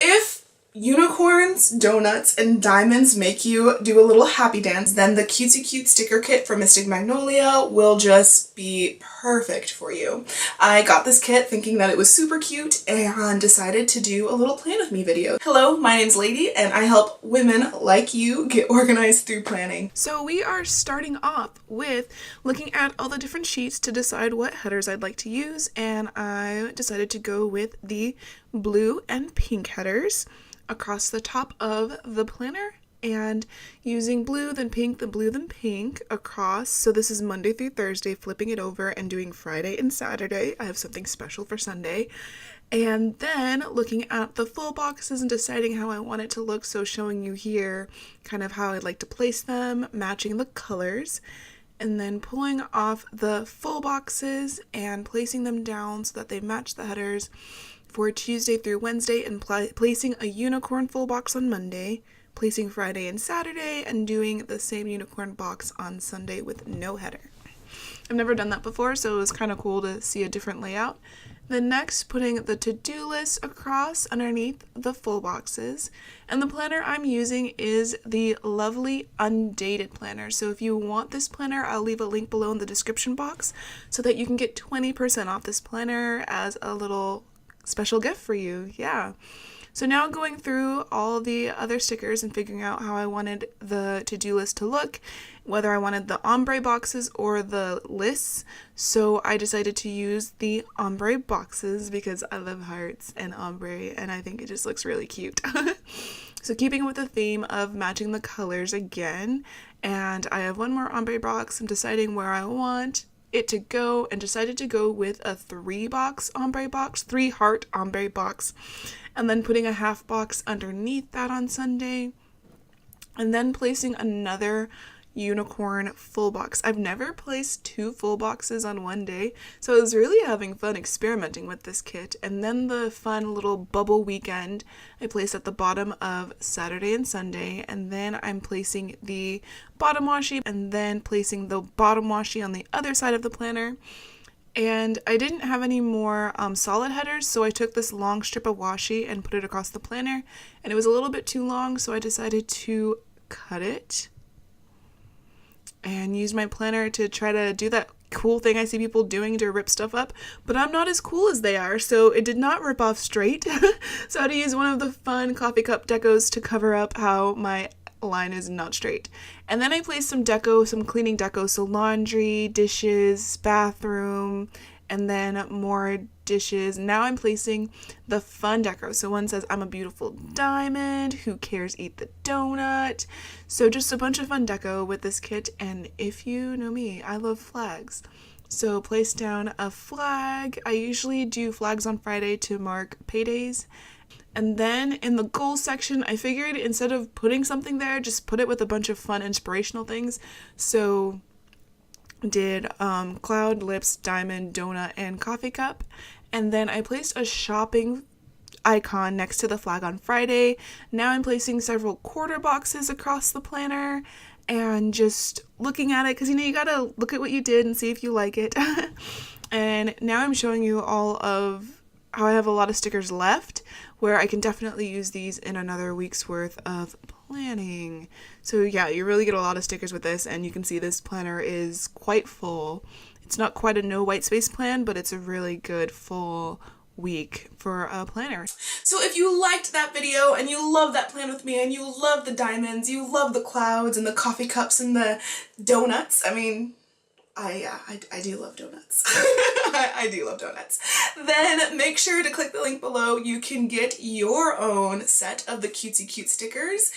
If unicorns, donuts, and diamonds make you do a little happy dance, then the Cutesy Cute sticker kit from Mystic Magnolia will just be perfect for you. I got this kit thinking that it was super cute and decided to do a little plan with me video. Hello, my name's Lady and I help women like you get organized through planning. So we are starting off with looking at all the different sheets to decide what headers I'd like to use, and I decided to go with the blue and pink headers across the top of the planner, and using blue then pink then blue then pink across. So this is Monday through Thursday, flipping it over and doing Friday and Saturday. I have something special for Sunday. And then looking at the full boxes and deciding how I want it to look, so showing you here kind of how I'd like to place them, matching the colors, and then pulling off the full boxes and placing them down so that they match the headers for Tuesday through Wednesday, and placing a unicorn full box on Monday, placing Friday and Saturday, and doing the same unicorn box on Sunday with no header. I've never done that before, so it was kind of cool to see a different layout. Then next, putting the to-do list across underneath the full boxes. And the planner I'm using is the lovely Undated planner. So if you want this planner, I'll leave a link below in the description box so that you can get 20% off this planner as a little special gift for you. Yeah. So now going through all the other stickers and figuring out how I wanted the to-do list to look, whether I wanted the ombre boxes or the lists. So I decided to use the ombre boxes because I love hearts and ombre and I think it just looks really cute. So keeping with the theme of matching the colors again, and I have one more ombre box. I'm deciding where I want it to go and decided to go with a 3-heart ombre box, and then putting a half box underneath that on Sunday, and then placing another unicorn full box. I've never placed 2 full boxes on one day, so I was really having fun experimenting with this kit. And then the fun little bubble weekend I placed at the bottom of Saturday and Sunday, and then I'm placing the bottom washi and then placing the bottom washi on the other side of the planner. And I didn't have any more solid headers, so I took this long strip of washi and put it across the planner, and it was a little bit too long, so I decided to cut it and use my planner to try to do that cool thing I see people doing to rip stuff up, but I'm not as cool as they are, so it did not rip off straight. So I had to use one of the fun coffee cup decos to cover up how my line is not straight. And then I placed some cleaning deco, so laundry, dishes, bathroom, and then more dishes. Now I'm placing the fun deco. So one says, "I'm a beautiful diamond, who cares, eat the donut." So just a bunch of fun deco with this kit. And if you know me, I love flags. So place down a flag. I usually do flags on Friday to mark paydays. And then in the goals section, I figured instead of putting something there, just put it with a bunch of fun inspirational things. So did cloud, lips, diamond, donut, and coffee cup. And then I placed a shopping icon next to the flag on Friday. Now I'm placing several quarter boxes across the planner and just looking at it, because you gotta look at what you did and see if you like it. And now I'm showing you all of how I have a lot of stickers left, where I can definitely use these in another week's worth of planning. So yeah, you really get a lot of stickers with this, and you can see this planner is quite full. It's not quite a no white space plan, but it's a really good full week for a planner. So if you liked that video and you love that plan with me and you love the diamonds, you love the clouds and the coffee cups and the donuts, I mean, I do love donuts. I do love donuts. Then make sure to click the link below. You can get your own set of the Cutesy Cute stickers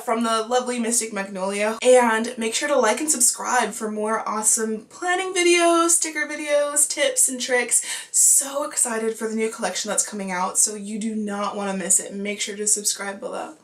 from the lovely Mystic Magnolia. And make sure to like and subscribe for more awesome planning videos, sticker videos, tips and tricks. So excited for the new collection that's coming out, so you do not want to miss it. Make sure to subscribe below.